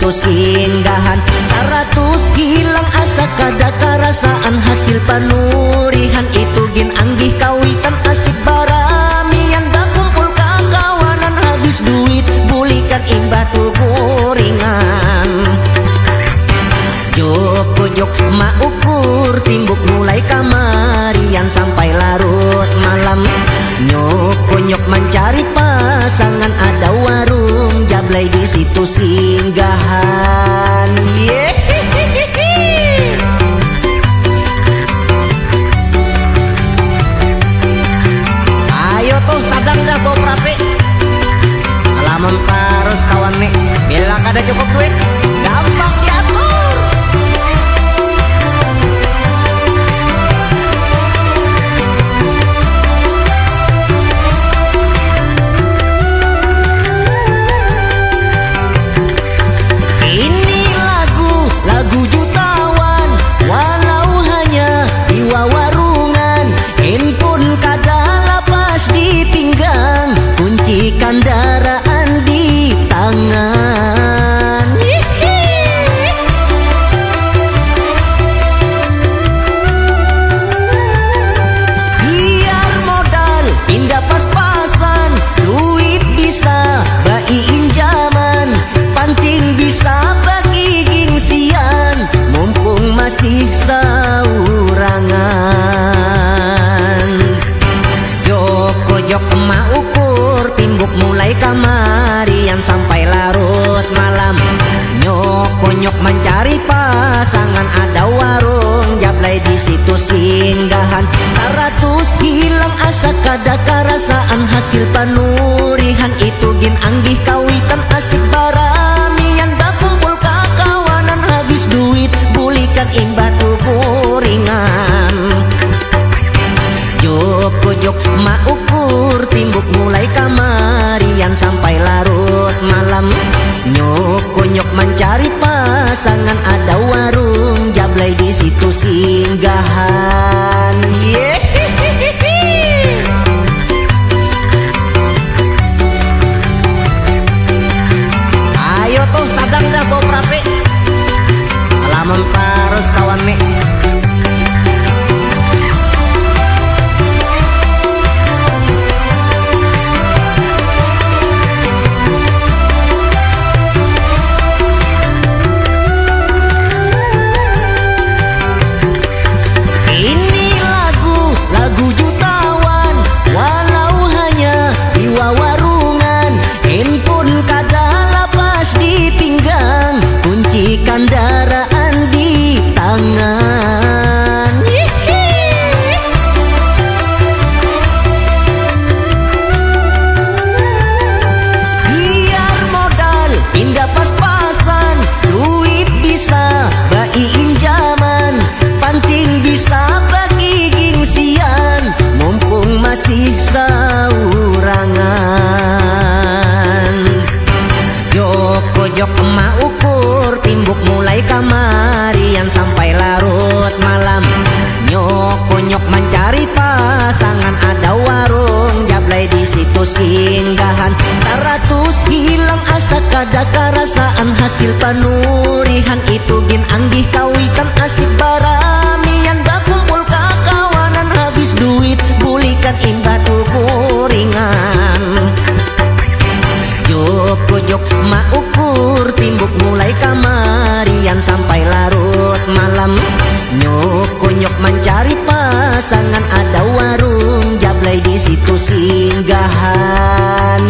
situ singgahan. 100 hilang asa kada karasaan hasil panurihan itu gin anggih kawitan asik baramian da kumpul kakawanan habis duit bulikan imbah tukuringan. Jok ma ukur timbuk mulai kamarian sampai larut malam. Nyok mencari pasangan ada warung jablay di situ singgahan. Ayo tuh sadang dah operasi. Alamun terus kawan nih, bila kada cukup duit gampang diatur. Lagu jutawan walau hanya di warungan. Handphone kada lapas di pinggang, kunci kendaraan di tangan. Biar modal pindah pas-pasan, duit bisa baiin zaman, panting bisa bagi gengsian, mumpung masih saurangan. Jok emak ukur timbuk mulai kamarian sampai larut malam. Nyok mencari pasangan ada warung jablay di situ singgahan. 100 hilang asa kada karasaan hasil panurihan itu gin anggih kawitan asik baramian da kumpul kakawanan habis duit bulikan imbah tukuringan. Jok ma ukur timbuk mulai kamarian sampai larut malam. Nyok mencari pasangan ada warung jablay di situ singgahan. Ayo tuh sadang dah operasi. Alamun terus kawan nih. Lagu jutawan walau hanya di warungan. Handphone kada lapas di pinggang, kunci kendaraan di tangan. Biar modal pindah pas-pasan, duit bisa baiin zaman, panting bisa bagi gengsian, mumpung masih saurangan. Jok emak ukur timbuk mulai kamarian sampai larut malam. Nyok mencari pasangan ada warung jablay di situ singgahan. 100 hilang asa kada karasaan hasil panurihan itu gin anggih kawitan asik baramian da kumpul kakawanan habis duit bulikan imbah tukuringan. Jok ma ukur timbuk mulai kamarian sampai larut malam. Nyok mencari pasangan ada warung jablay di situ singgahan.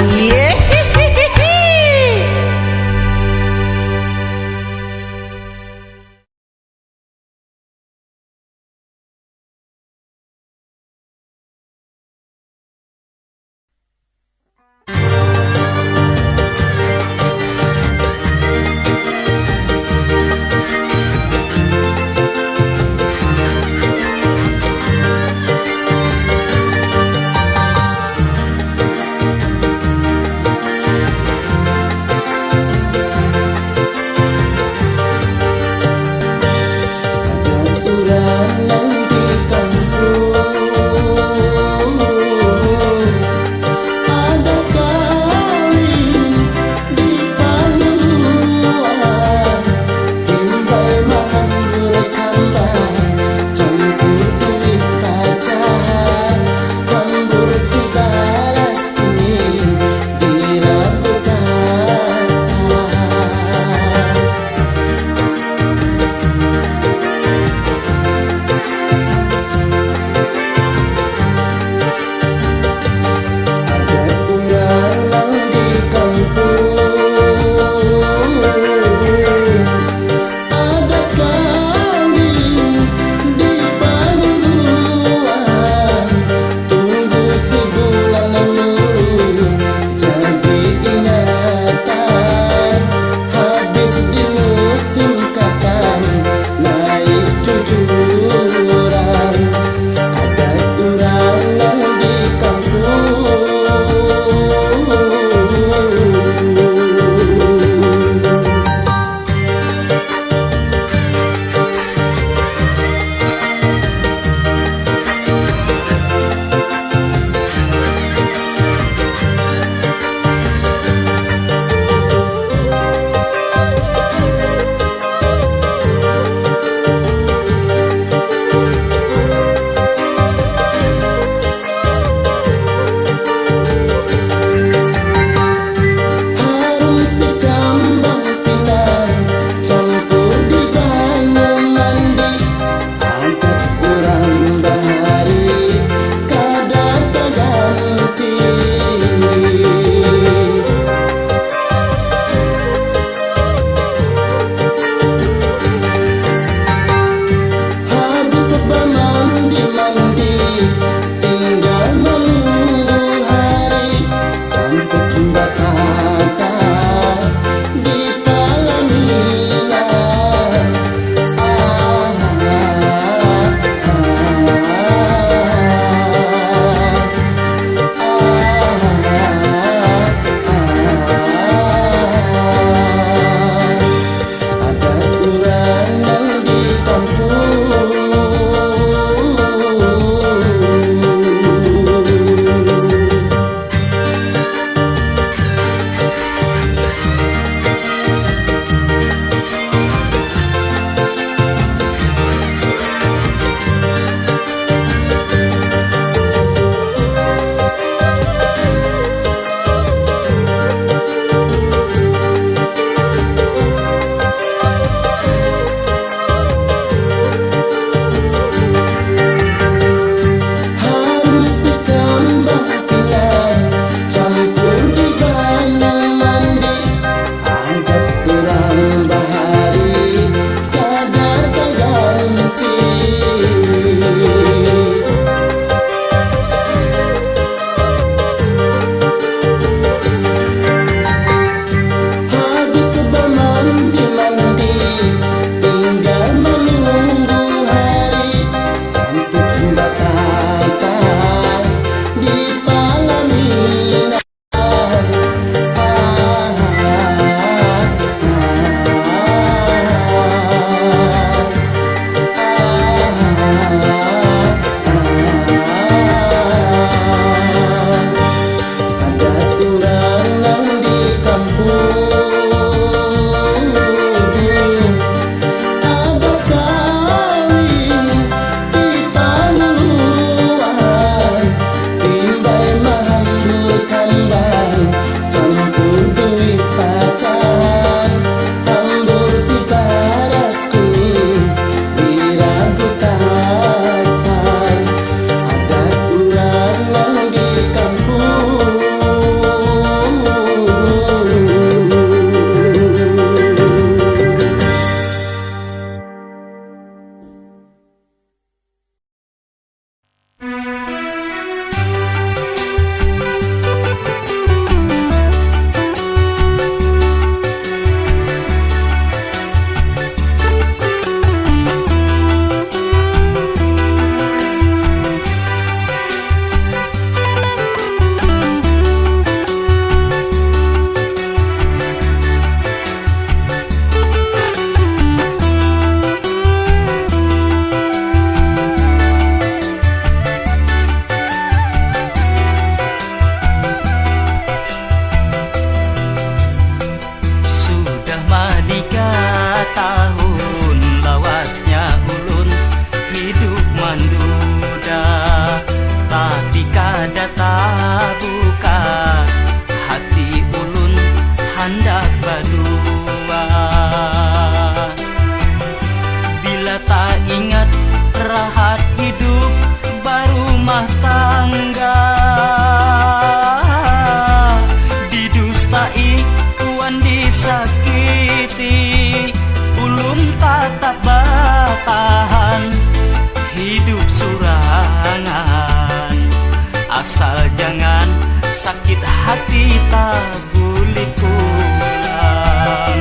sakit hati tak boleh pulang.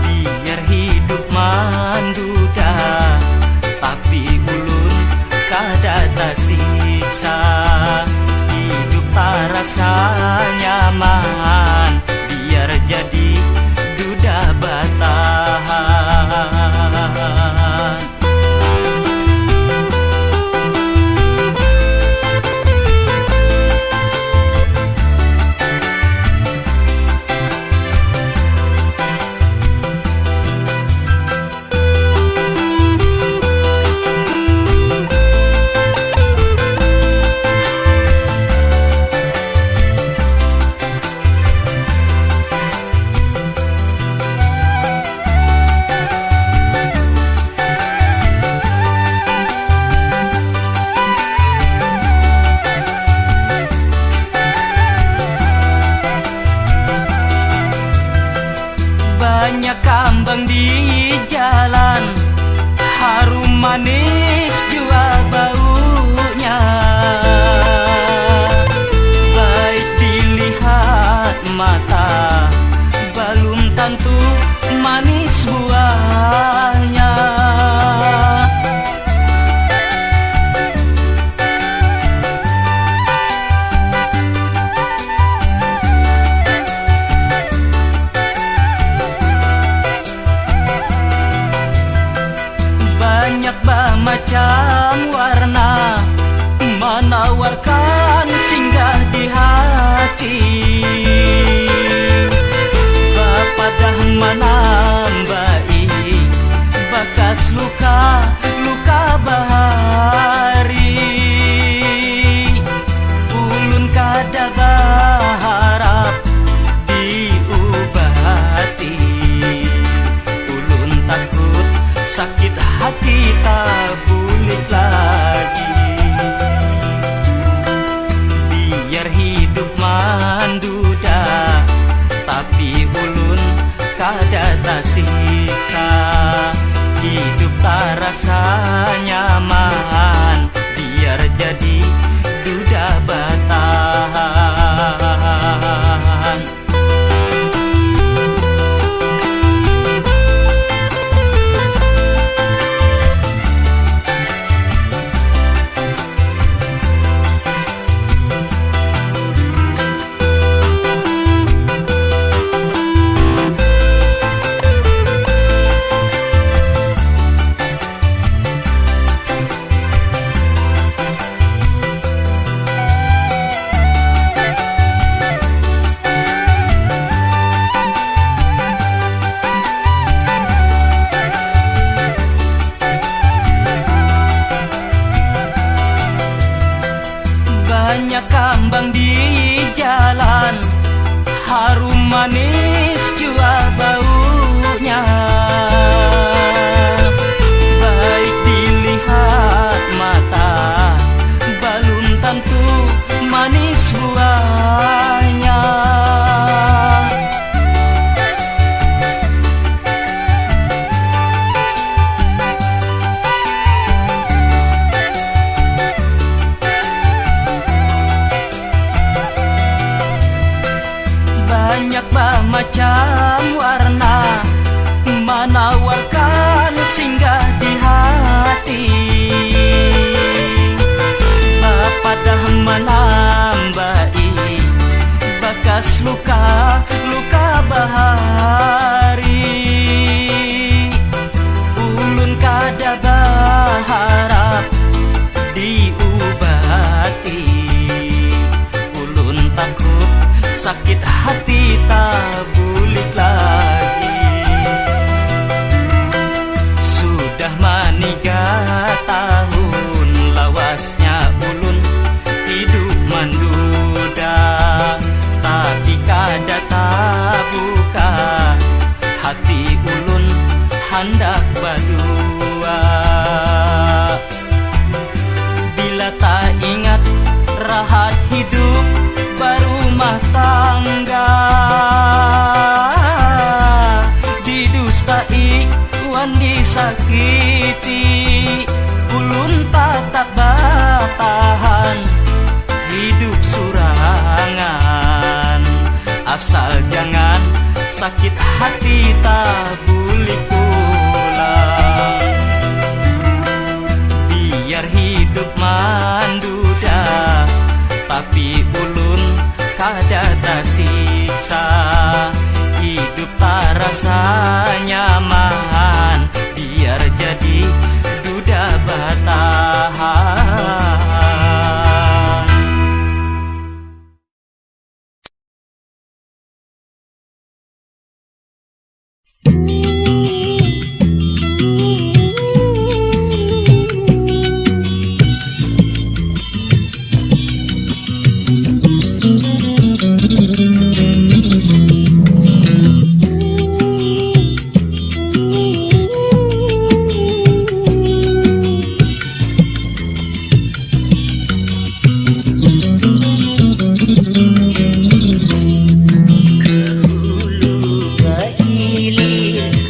Biar hidup manduda, tapi ulun kada tersiksa. Hidup tak rasa nyaman, biar jadi duda batahan. Banyak kambang di jalan, harum manis jua baunya. Baik dilihat mata, belum tentu manis buahnya. Banyak macam warna menawarkan singgah di hati. Bapadah menambai bekas luka bahari. Ulun kada berharap diobati. Ulun takut sakit hati tak pulih lagi. Biar hidup manduda, tapi ulun kada tersiksa. Hidup tak rasa nyaman, biar jadi duda batahan. Banyak kambang di jalan, harum manis jua baunya. Baik dilihat mata, belum tentu manis buahnya. Banyak macam warna menawarkan singgah di hati. Bapadah menambai bekas luka bahari. Ulun kada berharap diobati. Ulun takut sakit hati tak pulih lagi. Sudah maniga tahun lawasnya ulun hidup manduda, tapi kada tak buka hati ulun hendak berdua. Bila tak ingat rahat hidup berumah tangga, didustai wan disakiti. Ulun tak bertahan hidup asal jangan sakit hati tak boleh pulang. Biar hidup manduda tapi ulun kada tersiksa. Hidup tak rasa nyaman biar jadi duda bertahan. Ke hulu ke hilir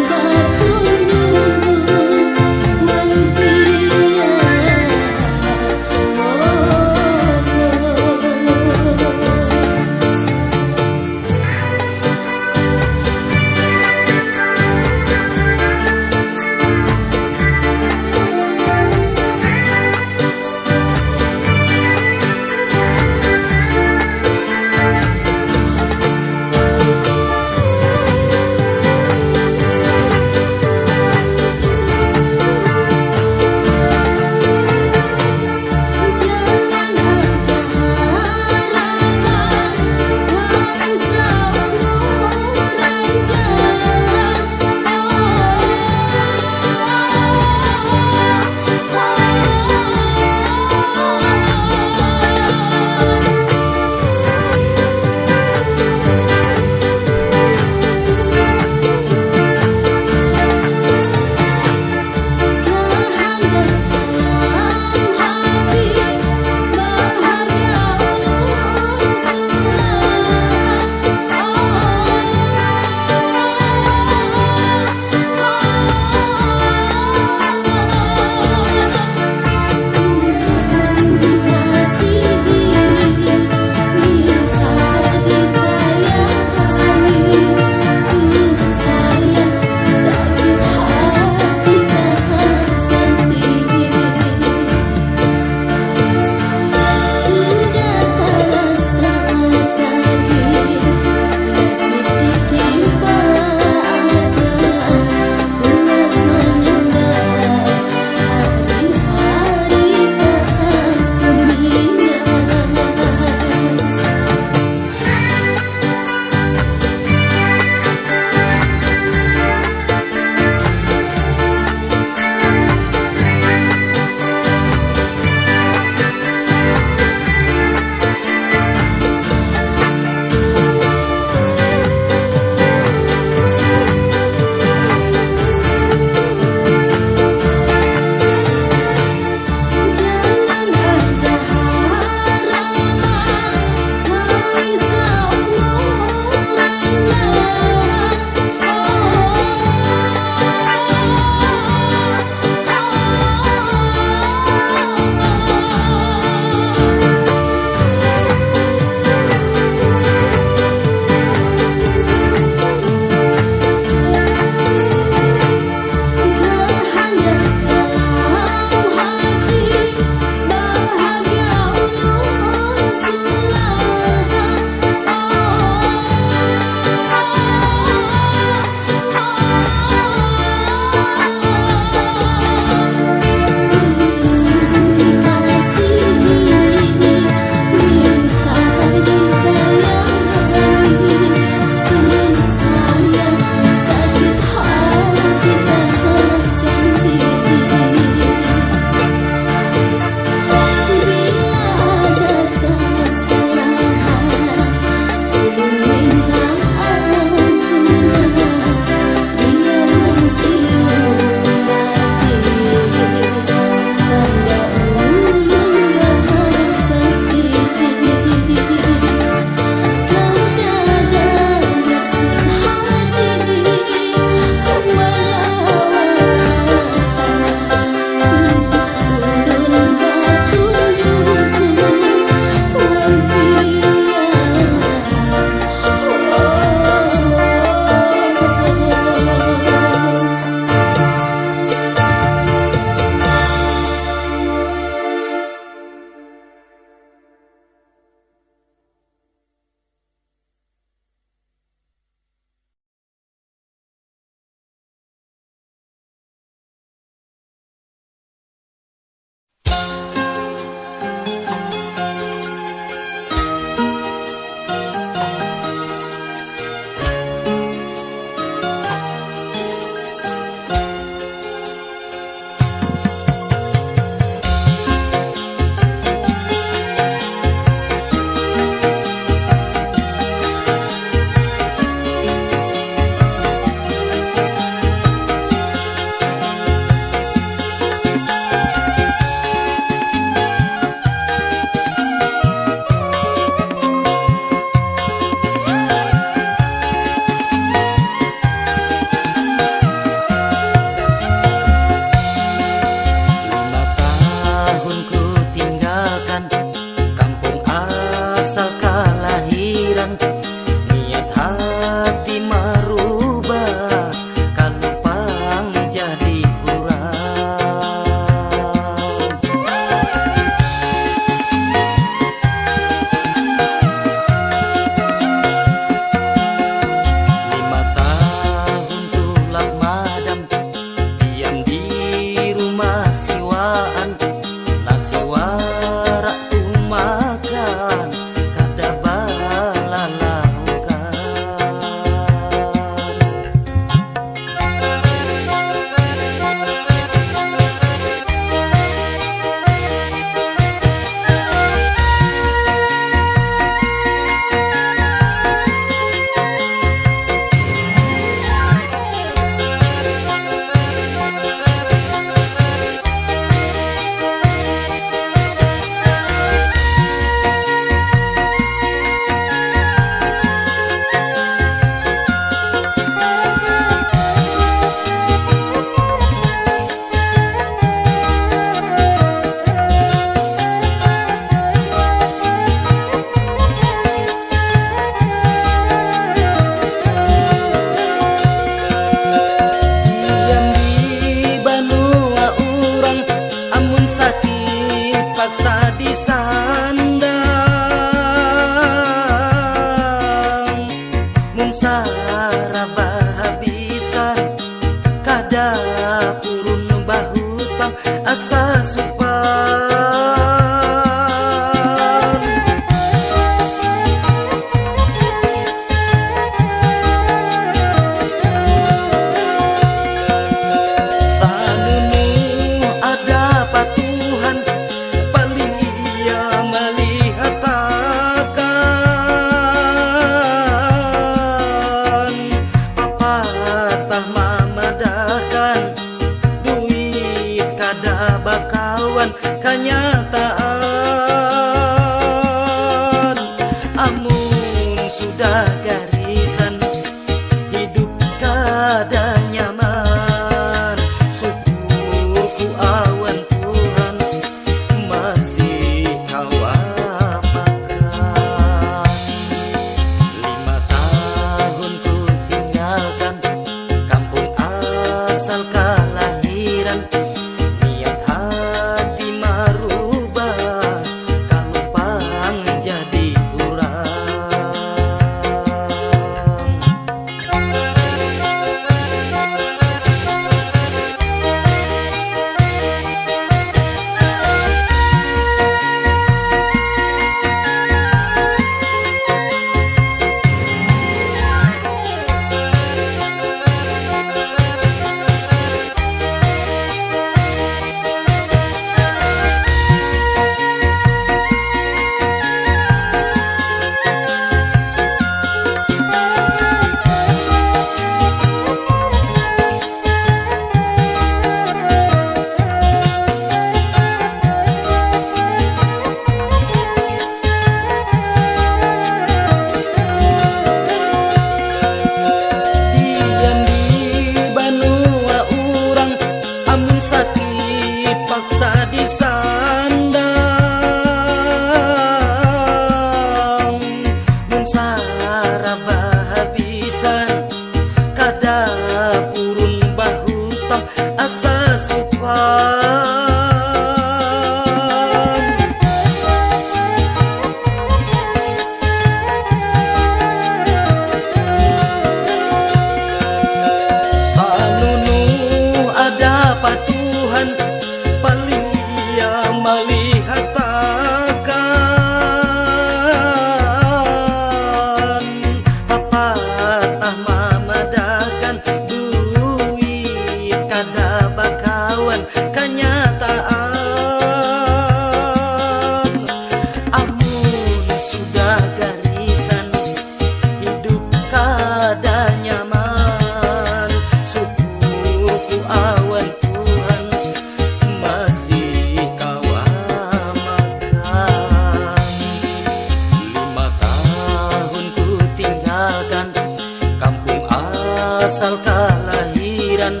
asal kelahiran,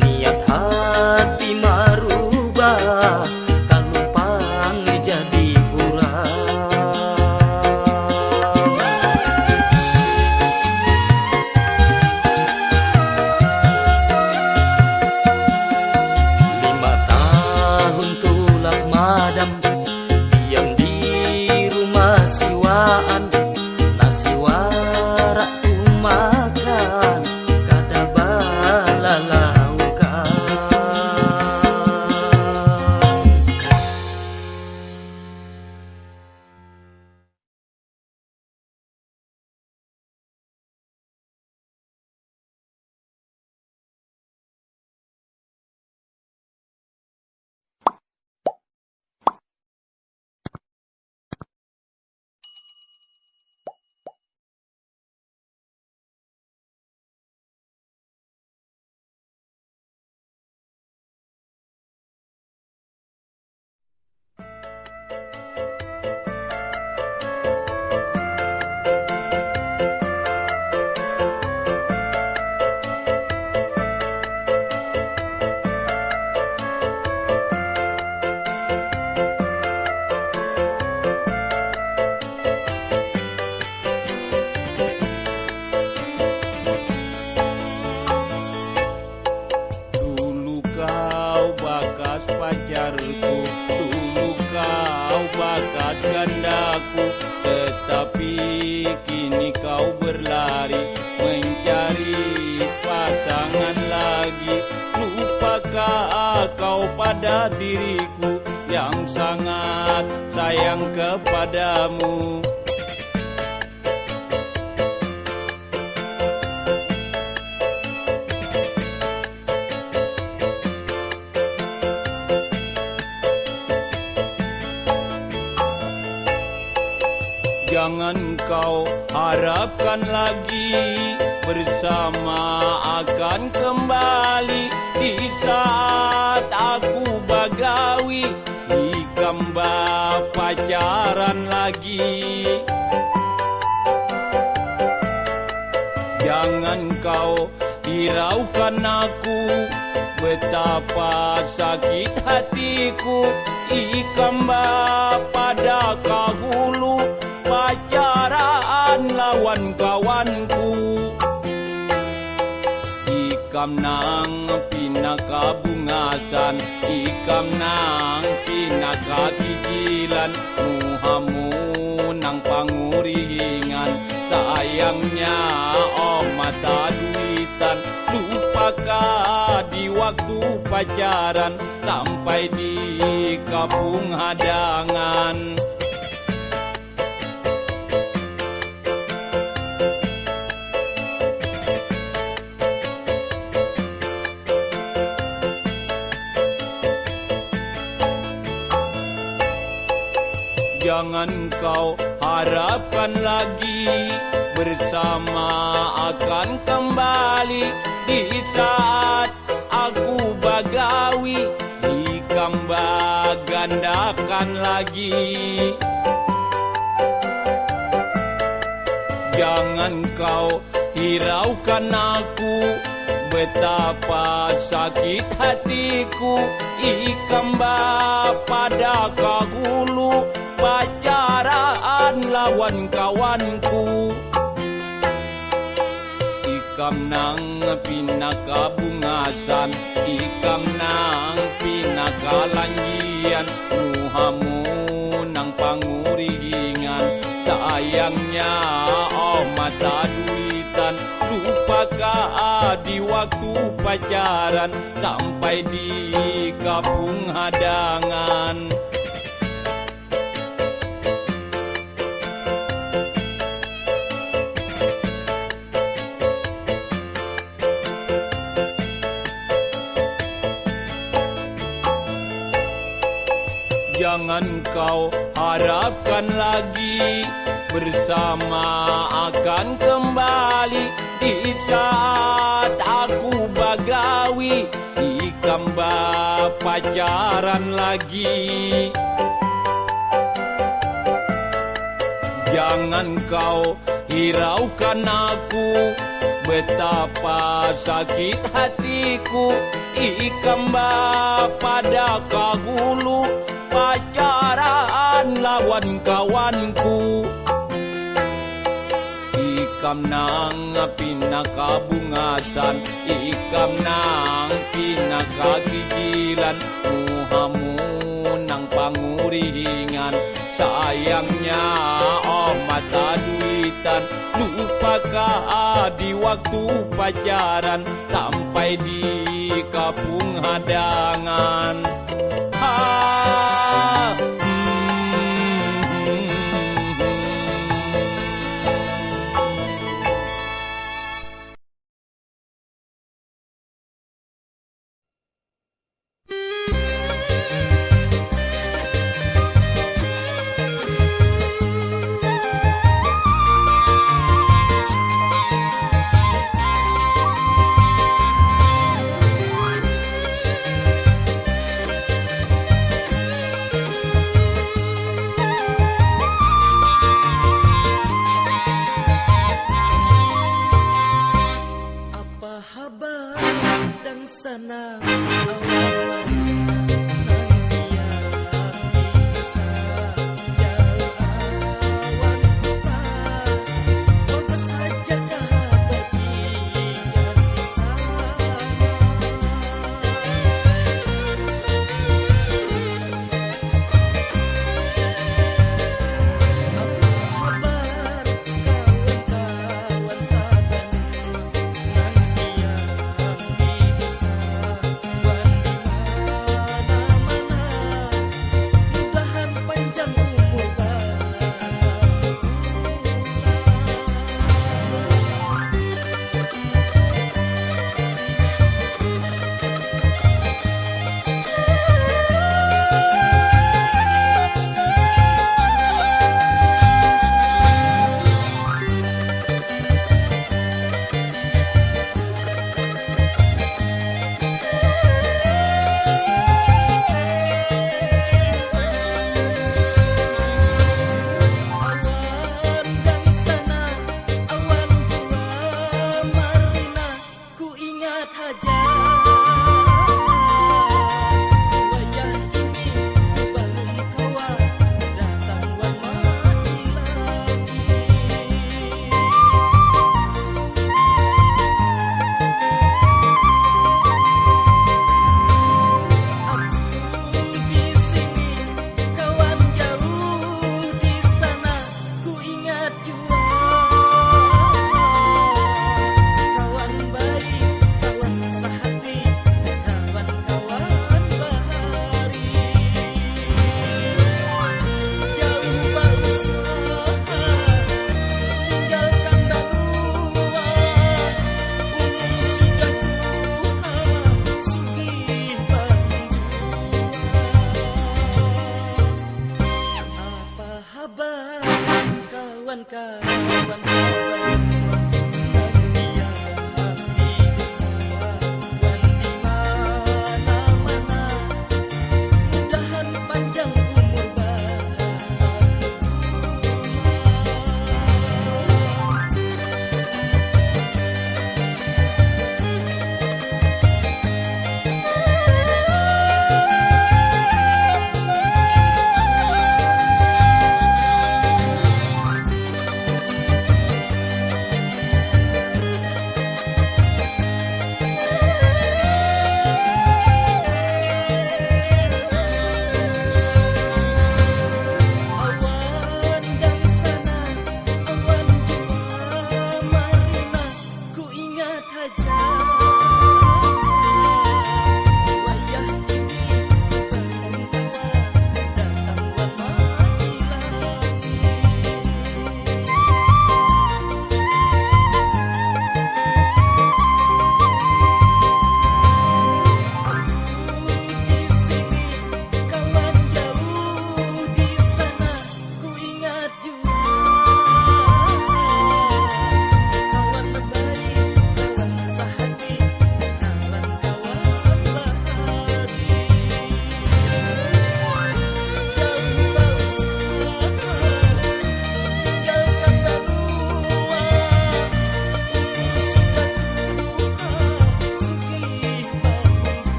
niat hati marubah, kalumpang jadi urang. Lima tahun tulak madam, diam di rumah siwaan, nasi warak tu makan, kada bala laukan. Dulu kau bakas pacarku, dulu kau bakas gandaku, tetapi kini kau berlari mencari pasangan lagi. Lupakah kau pada diriku yang sangat sayang kepadamu? Jangan kau harapkan lagi bersama akan kembali di saat aku bagawi di kamba pacaran lagi. Jangan kau hiraukan aku, betapa sakit hatiku ikamba pada kahulu pacaran lawan kawanku. Ikam nang pinaka bungasan, ikam nang pinaka kijilan, muhamu nang pangurihingan, sayangnya oh mata duitan. Lupakah di waktu pacaran sampai di kampung hadangan. Jangan kau harapkan lagi bersama akan kembali di saat aku bagawi di kamba gandakan lagi. Jangan kau hiraukan aku, betapa sakit hatiku ikamba pada kahulu pacaran lawan kawanku. Ikam nang pinaka bungasan, ikam nang pinaka lanjian, muhamu nang pangurihingan, sayangnya oh mata duitan. Lupakah di waktu pacaran sampai di kampung hadangan. Jangan kau harapkan lagi bersama akan kembali di saat aku bagawi di kamba pacaran lagi. Jangan kau hiraukan aku, betapa sakit hatiku ikamba pada kahulu pacaran lawan kawanku. Ikam nang pina kabungasan, ikam nang pina kagigilan, muhamu nang pangurihingan. Sayangnya oh mata duitan, lupakah di waktu pacaran sampai di kapung hadangan.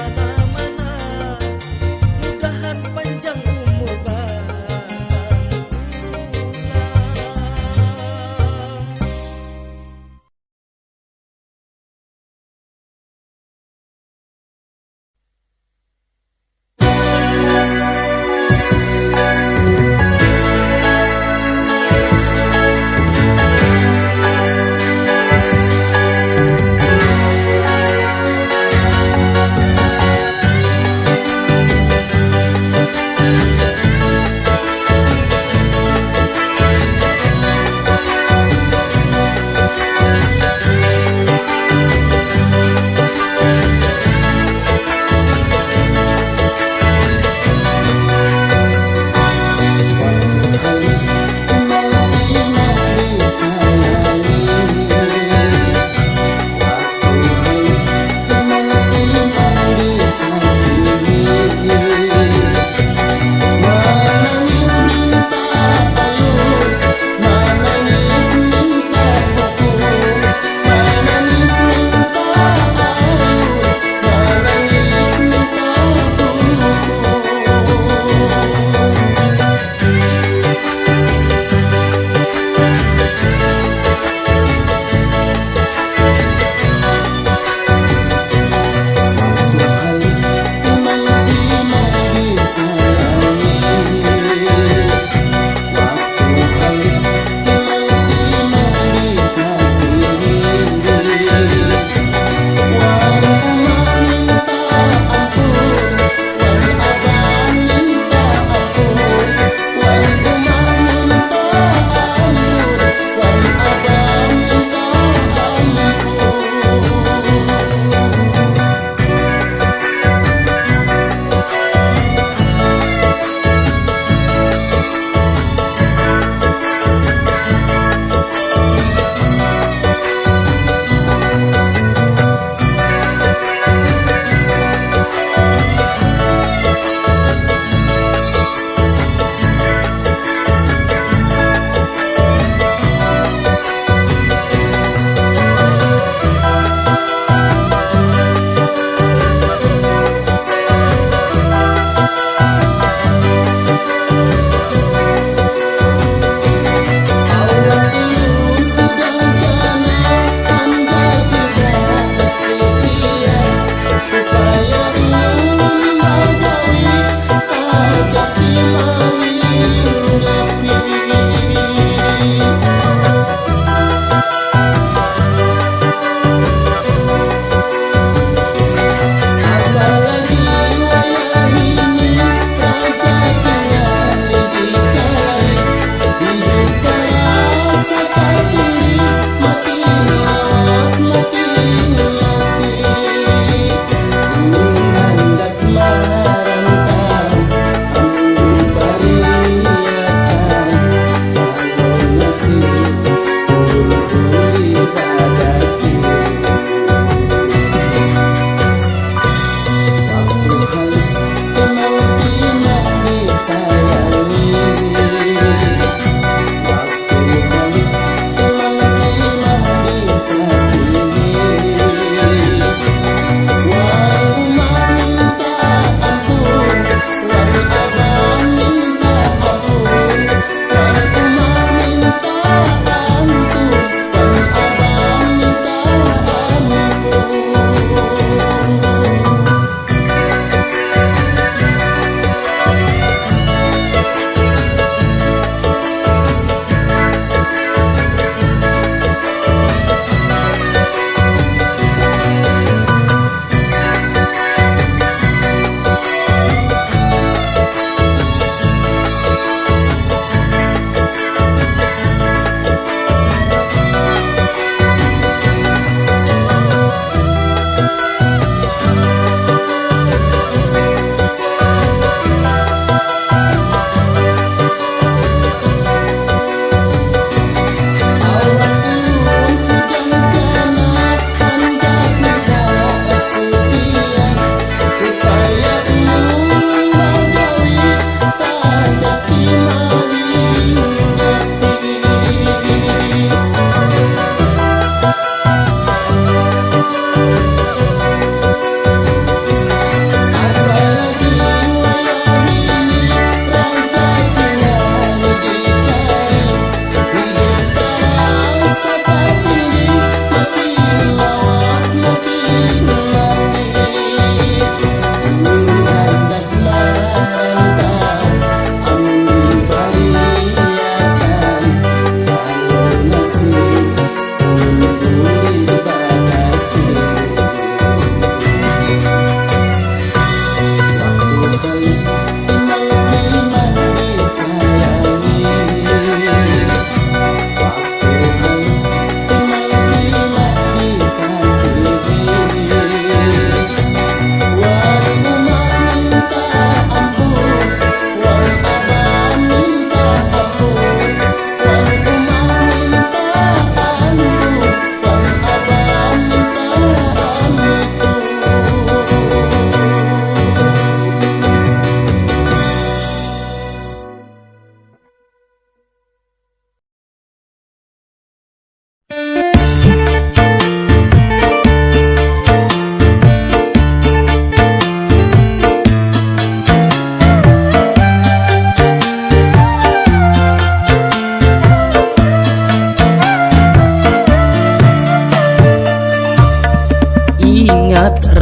Mana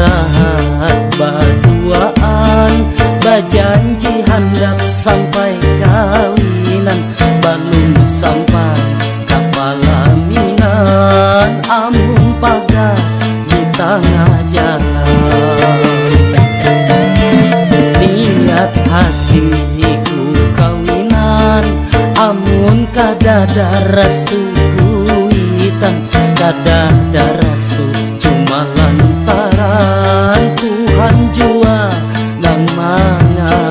rahat berduaan, berjanji hendak sampai kawinan, belum sampai ke pelaminan, amun pagar di tengah jalan. Niat hatiku kawinan, amun kadada restu kuitan, kadada restu cuma lantaran Tuhan jua nang mengabulkan.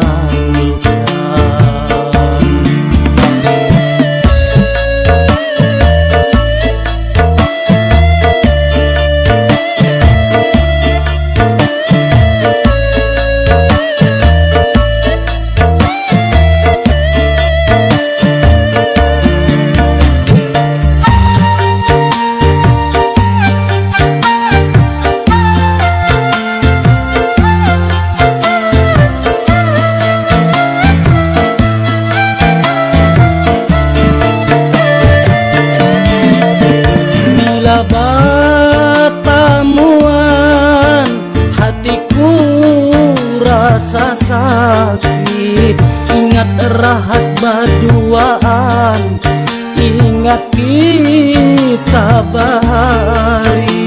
Batamuan hatiku rasa sakit, ingat rahat berduaan, ingat kita bahari.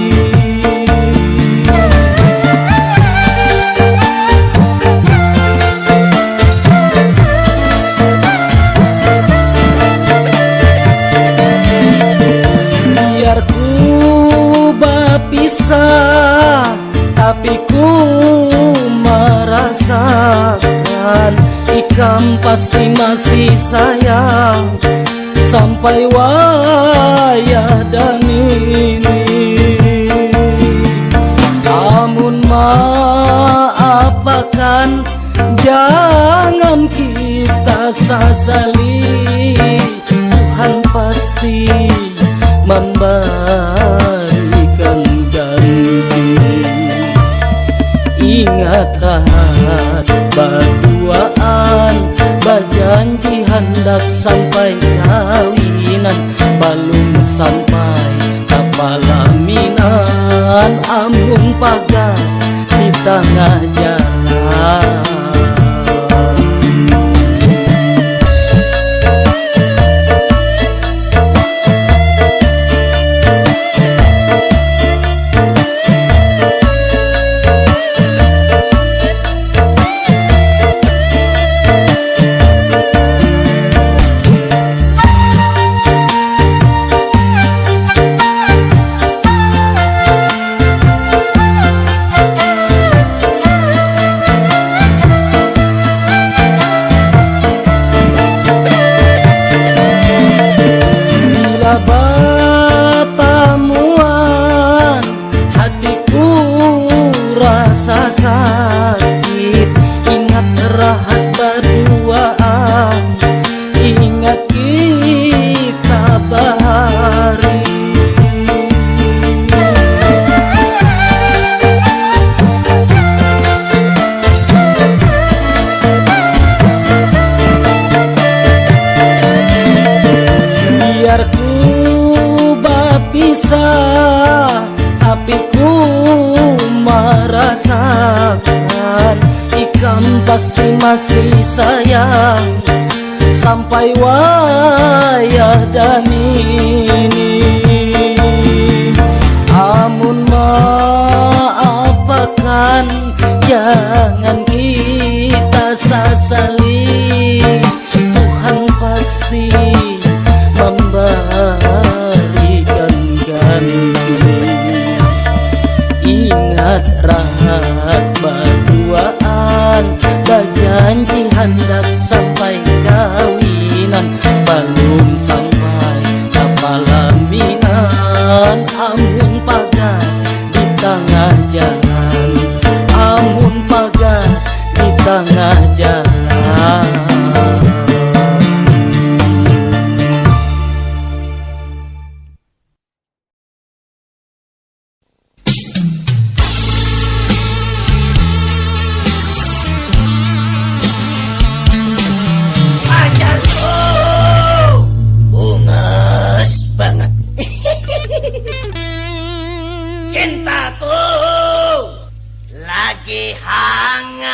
Bisa, tapi ku merasakan ikam pasti masih sayang sampai wayah dan ini. Namun maafakan, jangan kita sesali, Tuhan pasti memberikan ganti. Ingat rahat berduaan, berjanji hendak sampai kawinan, belum sampai ke pelaminan, amun pagar di tengah jalan. Batamuan hatiku rasa sakit, ingat rahat berduaan, ingat kita bahari. Biar bisa, tapi ku merasakan ikam pasti masih sayang sampai wayah dan ini. Amun maafakan, jangan kita sesali, Tuhan pasti memberikan ganti. Ingat rahat berduaan, berjanji hendak sampai kawinan, belum sampai ke pelaminan, amun pagar di tengah jalan, amun pagar di tengah jalan. lagi hangat.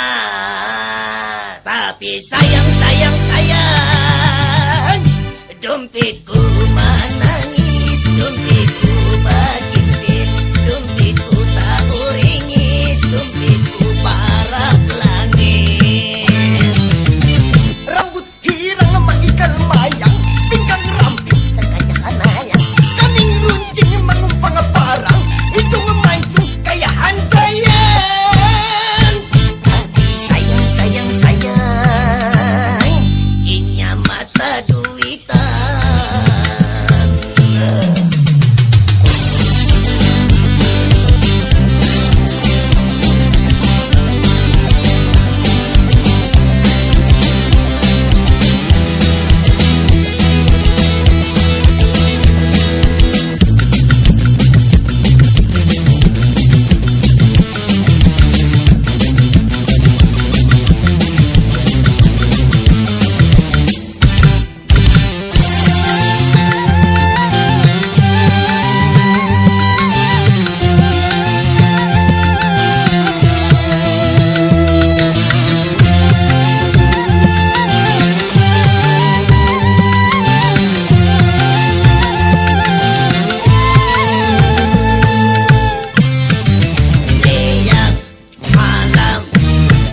Tapi sayang, sayang, sayang, dompetku menangis, dompetku berkimpis, dompetku tak uringis, dompetku parah langit. Rambut hirang magikan mayang, pinggang ramping terkacakan mayang, kaning runcing mengumpang parang, hidung mancung kayak hantayan. Tapi sayang, sayang, sayang, inya mata duitan.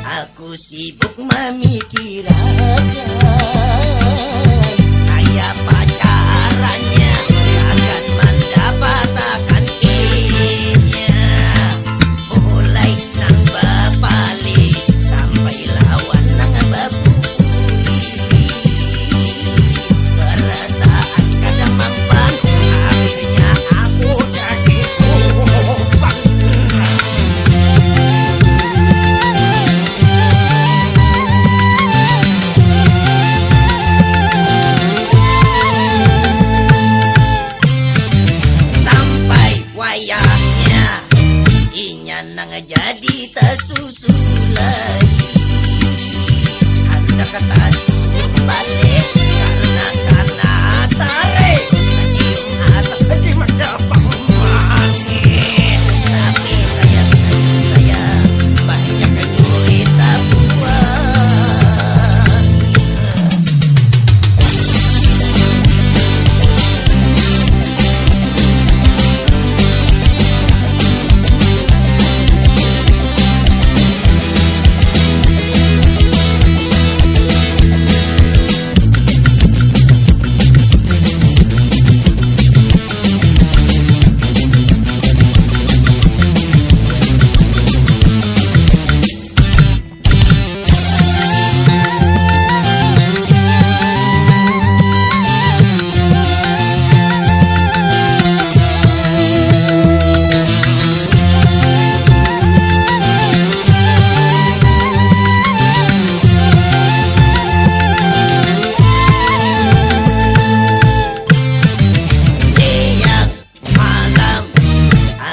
Aku sibuk memikirkan kayak pacarannya akan mendapatkan inya. Mulai nang bapali sampai lawan nang bapuli, berataan kadang mampan, akhirnya aku jadi kupang. Wayangnya inya nang jadi tasusu lagi, hendak tasusu balik karena tarik cium asap di mendapang angin. Tapi sayang, sayang, sayang, banyak duit tabungan.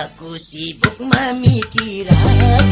Aku sibuk memikirkan